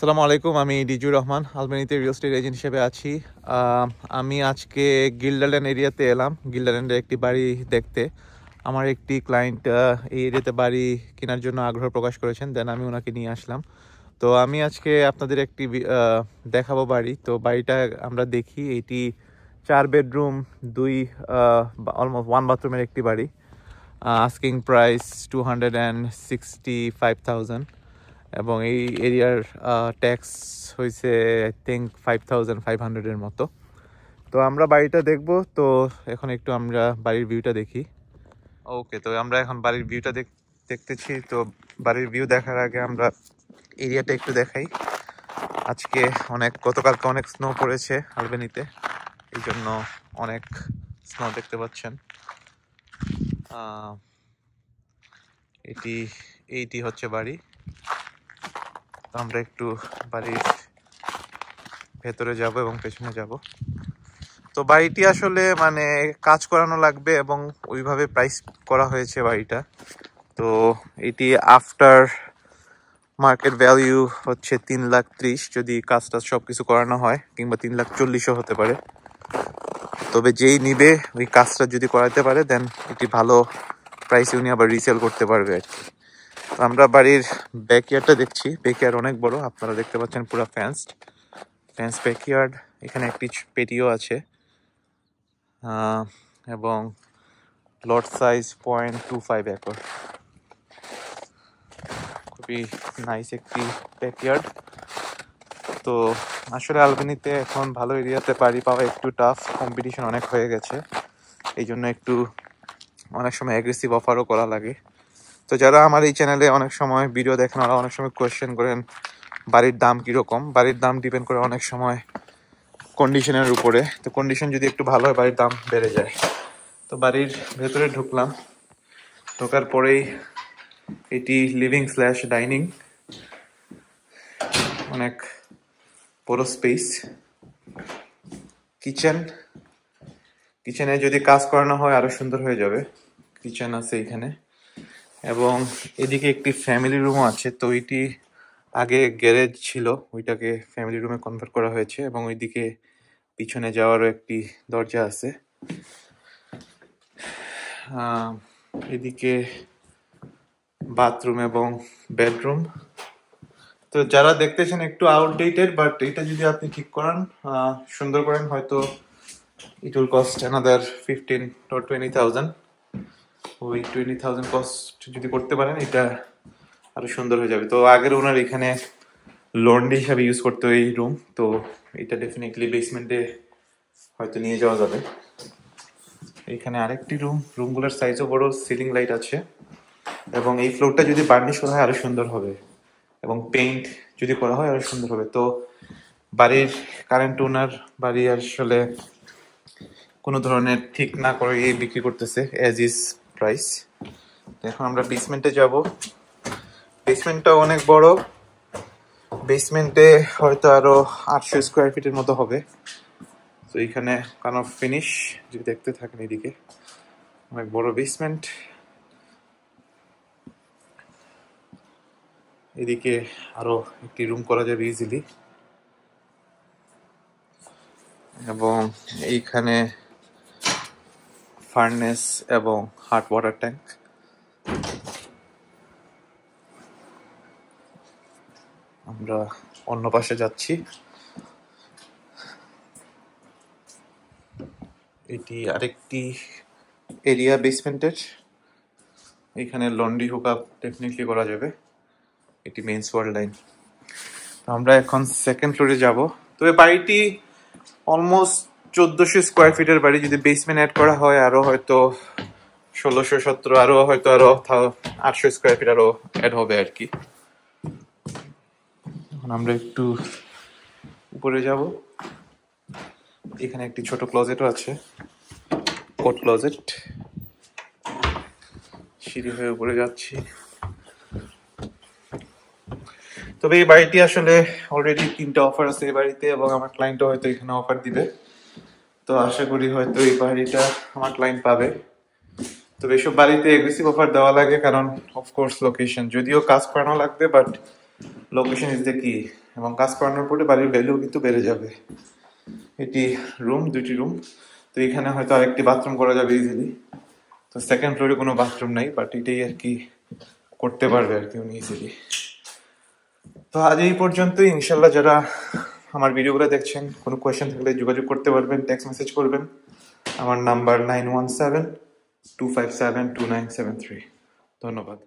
আসসালামু আলাইকুম, আমি ডিজুর রহমান আলবেনিতে রিয়েল এস্টেট এজেন্ট হিসেবে আছি। আমি আজকে গিল্ডারল্যান্ড এরিয়াতে এলাম, গিল্ডারল্যান্ডের একটি বাড়ি দেখতে। আমার একটি ক্লায়েন্ট এই এরিয়াতে বাড়ি কেনার জন্য আগ্রহ প্রকাশ করেছেন, দেন আমি ওনাকে নিয়ে আসলাম। তো আমি আজকে আপনাদের একটি দেখাবো বাড়ি। তো বাড়িটা আমরা দেখি, এটি 4 বেডরুম 2 অলমোস্ট 1 বাথরুমের একটি বাড়ি। আস্কিং প্রাইস 265,000 এবং এই এরিয়ার ট্যাক্স হয়েছে আই থিঙ্ক 5,500-এর মতো। তো আমরা বাড়িটা দেখব। তো এখন একটু আমরা বাড়ির ভিউটা দেখি। ওকে, তো আমরা এখন বাড়ির ভিউটা দেখতেছি। তো বাড়ির ভিউ দেখার আগে আমরা এরিয়াটা একটু দেখাই। আজকে গতকালকে অনেক স্নো পড়েছে আলবেনিতে, এই জন্য অনেক স্নো দেখতে পাচ্ছেন। এইটি হচ্ছে বাড়ি। আমরা একটু বাড়ির ভেতরে যাব এবং পেছনে যাব। তো বাড়িটি আসলে কাজ করানো লাগবে এবং ওইভাবে প্রাইস করা হয়েছে বাড়িটা। তো এটি আফটার মার্কেট ভ্যালু হচ্ছে 3,30,000 যদি কাজটা সব কিছু করানো হয়, কিংবা 3,40,000 হতে পারে। তবে যেই নিবে ওই কাজটা যদি করাতে পারে দেন এটি ভালো প্রাইসে উনি আবার রিসেল করতে পারবে আর কি। তো আমরা বাড়ির ব্যাকইয়ার্ডটা দেখছি। ব্যাকইয়ার্ড অনেক বড়, আপনারা দেখতে পাচ্ছেন পুরো ফেন্স ব্যাকইয়ার্ড। এখানে একটি পেটিও আছে এবং লট সাইজ 0.25 একর। খুবই নাইস একটি ব্যাকইয়ার্ড। তো আসলে আলবেনিতে এখন ভালো এরিয়াতে বাড়ি পাওয়া একটু টাফ, কম্পিটিশন অনেক হয়ে গেছে। এই জন্য একটু অনেক সময় অ্যাগ্রেসিভ অফারও করা লাগে। তো যারা আমার এই চ্যানেলে অনেক সময় ভিডিও দেখেন, ওরা অনেক সময় কোয়েশ্চেন করেন বাড়ির দাম কীরকম। বাড়ির দাম ডিপেন্ড করে অনেক সময় কন্ডিশনের উপরে। তো কন্ডিশন যদি একটু ভালো হয় বাড়ির দাম বেড়ে যায়। তো বাড়ির ভেতরে ঢুকলাম, ঢোকার পরেই এটি লিভিং স্ল্যাশ ডাইনিং। অনেক বড় স্পেস। কিচেনে যদি কাজ করানো হয় আরো সুন্দর হয়ে যাবে। কিচেন আছে এখানে এবং এদিকে একটি ফ্যামিলি রুমও আছে। তো এটি আগে গ্যারেজ ছিল, ওইটাকে ফ্যামিলি রুমে কনভার্ট করা হয়েছে এবং ওইদিকে পিছনে যাওয়ারও একটি দরজা আছে। এদিকে বাথরুম এবং বেডরুম। তো যারা দেখতেছেন একটু আউটডেটেড, বাট এটা যদি আপনি ঠিক করান, সুন্দর করেন, হয়তো it will cost another 15 or 20,000। ওই 20,000 কস্ট যদি করতে পারেন এটা আরো সুন্দর হয়ে যাবে। তো আগের ওনার এখানে লন্ড্রি হিসাবে ইউজ করতো এই রুম। তো এটা ডেফিনেটলি বেসমেন্টে হয়তো নিয়ে যাওয়া যাবে। এখানে আরেকটি রুমগুলোর সাইজও বড়, সিলিং লাইট আছে এবং এই ফ্লোরটা যদি বার্নিশ করা হয় আরো সুন্দর হবে এবং পেইন্ট যদি করা হয় আরো সুন্দর হবে। তো বাড়ির কারেন্ট ওনার বাড়ি আসলে কোনো ধরনের ঠিক না করে বিক্রি করতেছে অ্যাজ ইজ প্রাইস। এখন আমরা বেসমেন্টে যাব। বেসমেন্টটা অনেক বড়। বেসমেন্টে হয়তো আরো 800 স্কোয়ার ফিটের মতো হবে। তো এইখানে কাইন্ড অফ ফিনিশ যদি দেখতে থাকেন, এদিকে অনেক বড় বেসমেন্ট। এদিকে আরো একটি রুম করা যাবে ইজিলি এবং এইখানে ফার্নেস এবং হট ওয়াটার ট্যাঙ্ক। আমরা অন্য পাশে যাচ্ছি। এটি আরেকটি এরিয়া বেসমেন্টের। এখানে লন্ড্রি হুকআপ ডেফিনেটলি করা যাবে। এটি মেইন ওয়াল লাইন। আমরা এখন সেকেন্ড ফ্লোরে যাব। তো এই বাড়িটি অলমোস্ট 1400 স্কোয়ার ফিটের বাড়ি। যদি বেসমেন্ট অ্যাড করা হয় আরো হয়তো 1600-1700, আরো 800 স্কোয়ার ফিট আরো অ্যাড হবে আর কি। এখন আমরা একটু উপরে যাব। এখানে একটি ছোট ক্লোজেটও আছে, কোট ক্লোজেট। সিঁড়ি হয়ে উপরে যাচ্ছি। তবে এই বাড়িটি আসলে অলরেডি 3টা অফার আছে এই বাড়িতে এবং আমার ক্লায়েন্টও হয়তো এখানে অফার দিবে। তো আশা করি হয়তো এই বাড়িটা আমার ক্লায়েন্ট পাবে। তবে এইসব বাড়িতে এগ্রেসিভ অফার দেওয়া লাগে, কারণ অফকোর্স লোকেশন, যদিও কাজ করানো লাগবে, বাট লোকেশন ইজ দ্য কি, এবং কাজ করানোর পরে বাড়ির ভ্যালু কিন্তু বেড়ে যাবে। এটি রুম, 2টি রুম। তো এখানে হয়তো আরেকটি বাথরুম করা যাবে ইজিলি। তো সেকেন্ড ফ্লোরে কোনো বাথরুম নাই, বাট এটাই আর কি করতে পারবে আর কি উনি ইজিলি। তো আজ এই পর্যন্তই। ইনশাল্লাহ যারা আমার ভিডিওগুলো দেখছেন, কোনো কোয়েশ্চেন থাকলে যোগাযোগ করতে পারবেন, টেক্সট মেসেজ করবেন। আমার নাম্বার 9172572973। ধন্যবাদ।